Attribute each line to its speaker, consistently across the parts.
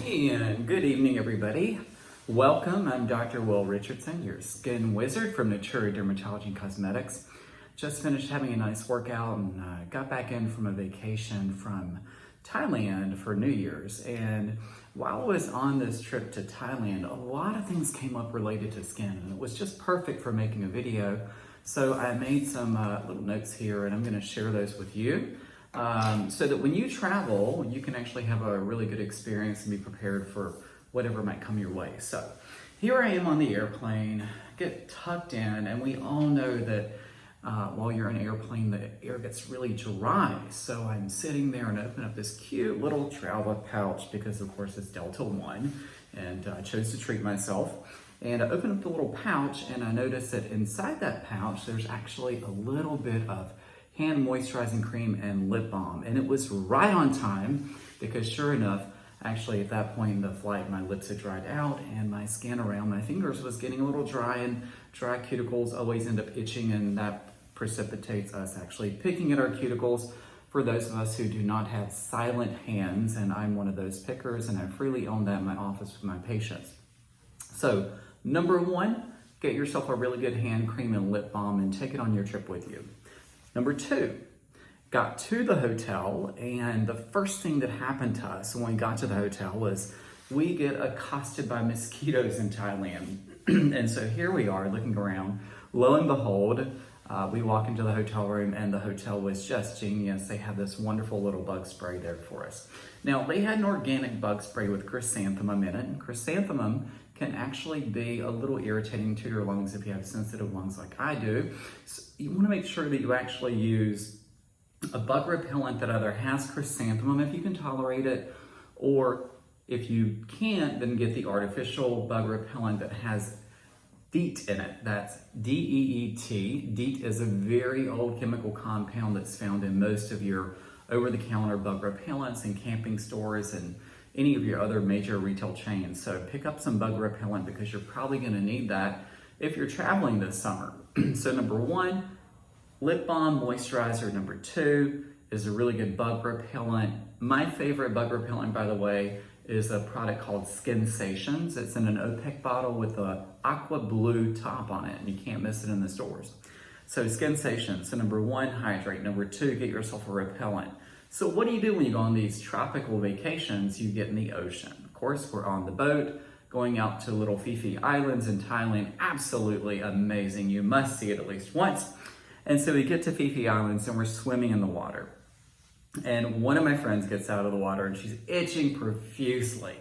Speaker 1: And good evening, everybody. Welcome. I'm Dr. Will Richardson, your skin wizard from Natura Dermatology and Cosmetics. Just finished having a nice workout and got back in from a vacation from Thailand for New Year's. And while I was on this trip to Thailand, a lot of things came up related to skin, and it was just perfect for making a video. So I made some little notes here, and I'm going to share those with you. So that when you travel, you can actually have a really good experience and be prepared for whatever might come your way. So here I am on the airplane, get tucked in, and we all know that while you're in an airplane, the air gets really dry. So I'm sitting there and open up this cute little travel pouch because of course it's Delta One, and I chose to treat myself. And I open up the little pouch and I notice that inside that pouch, there's actually a little bit of hand moisturizing cream and lip balm. And it was right on time because sure enough, actually at that point in the flight, my lips had dried out and my skin around my fingers was getting a little dry, and dry cuticles always end up itching, and that precipitates us actually picking at our cuticles for those of us who do not have silent hands. And I'm one of those pickers, and I freely own that in my office with my patients. So number one, get yourself a really good hand cream and lip balm and take it on your trip with you. Number two, got to the hotel, and the first thing that happened to us when we got to the hotel was we get accosted by mosquitoes in Thailand. And so here we are looking around. Lo and behold, we walk into the hotel room, and the hotel was just genius. They had this wonderful little bug spray there for us. Now, they had an organic bug spray with chrysanthemum in it, and chrysanthemum can actually be a little irritating to your lungs if you have sensitive lungs like I do. So you want to make sure that you actually use a bug repellent that either has chrysanthemum if you can tolerate it, or if you can't, then get the artificial bug repellent that has DEET in it. That's D-E-E-T. DEET is a very old chemical compound that's found in most of your over-the-counter bug repellents in camping stores and any of your other major retail chains. So pick up some bug repellent because you're probably going to need that if you're traveling this summer. So number one, lip balm, moisturizer. Number two is a really good bug repellent. My favorite bug repellent, by the way, is a product called Skinsations. It's in an opaque bottle with a aqua blue top on it, and you can't miss it in the stores. So Skinsations. So number one, hydrate. Number two, get yourself a repellent. So what do you do when you go on these tropical vacations? You get in the ocean. Of course, we're on the boat going out to little Phi Islands in Thailand. Absolutely amazing. You must see it at least once. And so we get to Phi Islands and we're swimming in the water. And one of my friends gets out of the water and she's itching profusely.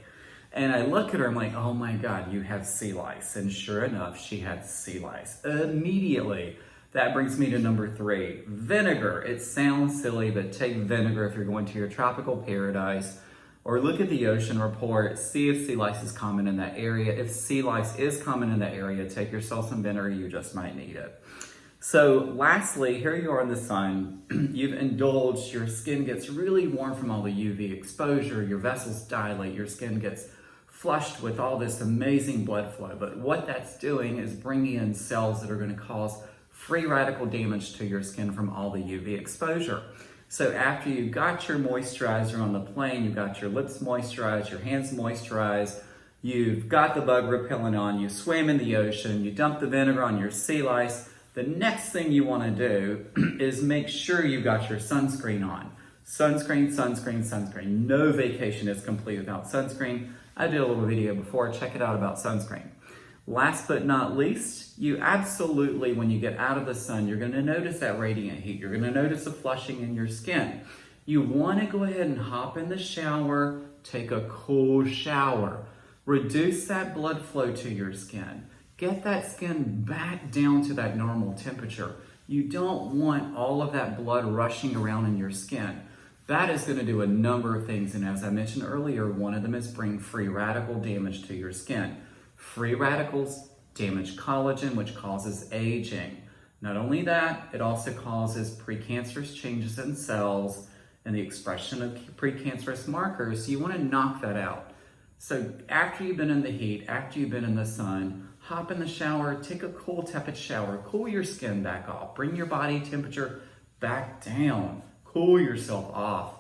Speaker 1: And I look at her, I'm like, oh my God, you have sea lice. And sure enough, she had sea lice. Immediately, that brings me to number three, vinegar. It sounds silly, but take vinegar if you're going to your tropical paradise, or look at the ocean report, see if sea lice is common in that area. If sea lice is common in that area, take yourself some vinegar, you just might need it. So lastly, here you are in the sun, you've indulged, your skin gets really warm from all the UV exposure, your vessels dilate, your skin gets flushed with all this amazing blood flow. But what that's doing is bringing in cells that are going to cause free radical damage to your skin from all the UV exposure. So after you got your moisturizer on the plane, you've got your lips moisturized, your hands moisturized, you've got the bug repellent on, you swam in the ocean, you dump the vinegar on your sea lice, the next thing you want to do is make sure you got your sunscreen on. Sunscreen, sunscreen, sunscreen. No vacation is complete without sunscreen. I did a little video before, check it out about sunscreen. Last but not least, you absolutely, when you get out of the sun, you're going to notice that radiant heat. You're going to notice a flushing in your skin. You want to go ahead and hop in the shower, take a cool shower. Reduce that blood flow to your skin. Get that skin back down to that normal temperature. You don't want all of that blood rushing around in your skin. That is going to do a number of things. And as I mentioned earlier, one of them is bring free radical damage to your skin. Free radicals damage collagen, which causes aging. Not only that, it also causes precancerous changes in cells and the expression of precancerous markers. So you want to knock that out. So after you've been in the heat, after you've been in the sun, hop in the shower, take a cool, tepid shower, cool your skin back off, bring your body temperature back down, cool yourself off.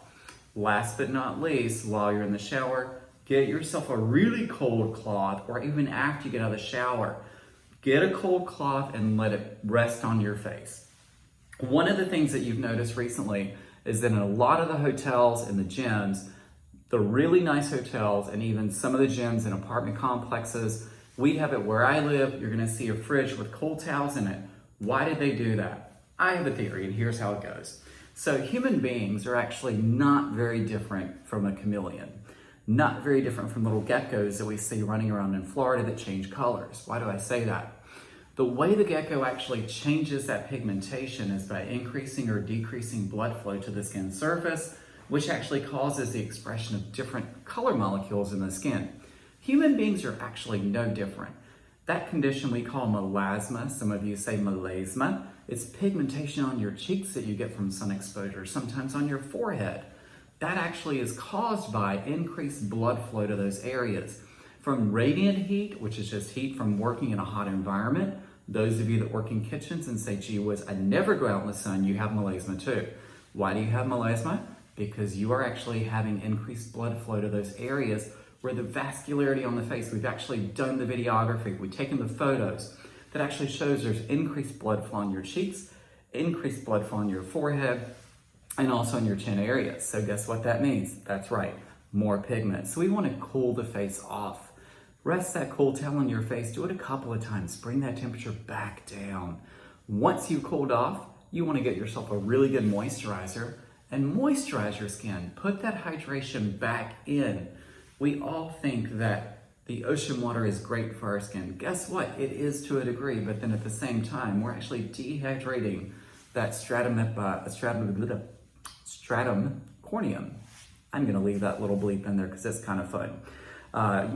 Speaker 1: Last but not least, while you're in the shower, get yourself a really cold cloth, or even after you get out of the shower, get a cold cloth and let it rest on your face. One of the things that you've noticed recently is that in a lot of the hotels and the gyms, the really nice hotels and even some of the gyms and apartment complexes, we have it where I live, you're gonna see a fridge with cold towels in it. Why did they do that? I have a theory, and here's how it goes. So human beings are actually not very different from a chameleon. Not very different from little geckos that we see running around in Florida that change colors. Why do I say that? The way the gecko actually changes that pigmentation is by increasing or decreasing blood flow to the skin surface, which actually causes the expression of different color molecules in the skin. Human beings are actually no different. That condition we call melasma, some of you say melasma, it's pigmentation on your cheeks that you get from sun exposure, sometimes on your forehead. That actually is caused by increased blood flow to those areas. From radiant heat, which is just heat from working in a hot environment, those of you that work in kitchens and say, gee whiz, I never go out in the sun, you have melasma too. Why do you have melasma? Because you are actually having increased blood flow to those areas where the vascularity on the face, we've actually done the videography, we've taken the photos that actually shows there's increased blood flow on your cheeks, increased blood flow on your forehead, and also in your chin area. So guess what that means? That's right, more pigment. So we want to cool the face off. Rest that cool towel on your face, do it a couple of times, bring that temperature back down. Once you've cooled off, you want to get yourself a really good moisturizer and moisturize your skin. Put that hydration back in. We all think that the ocean water is great for our skin. Guess what? It is to a degree, but then at the same time, we're actually dehydrating that stratum corneum. I'm gonna leave that little bleep in there because it's kind of fun.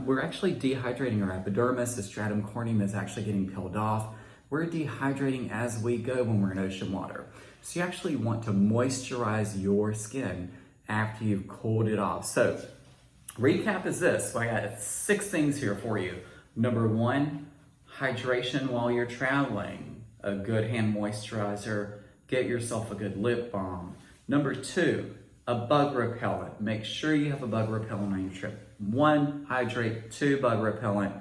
Speaker 1: We're actually dehydrating our epidermis. The stratum corneum is actually getting peeled off. We're dehydrating as we go when we're in ocean water. So you actually want to moisturize your skin after you've cooled it off. So recap is this. So I got 6 things here for you. Number 1, hydration while you're traveling. A good hand moisturizer. Get yourself a good lip balm. Number 2, a bug repellent. Make sure you have a bug repellent on your trip. 1, hydrate. 2, bug repellent.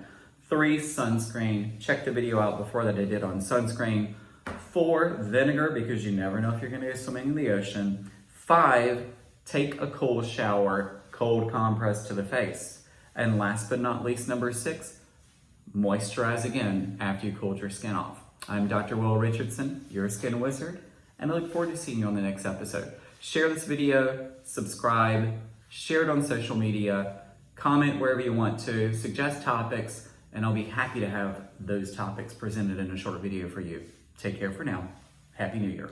Speaker 1: 3, sunscreen. Check the video out before that I did on sunscreen. 4, vinegar, because you never know if you're gonna go swimming in the ocean. 5, take a cold shower, cold compress to the face. And last but not least, number 6, moisturize again after you cooled your skin off. I'm Dr. Will Richardson, your skin wizard, and I look forward to seeing you on the next episode. Share this video, subscribe, share it on social media, comment wherever you want to, suggest topics, and I'll be happy to have those topics presented in a short video for you. Take care for now. Happy New Year.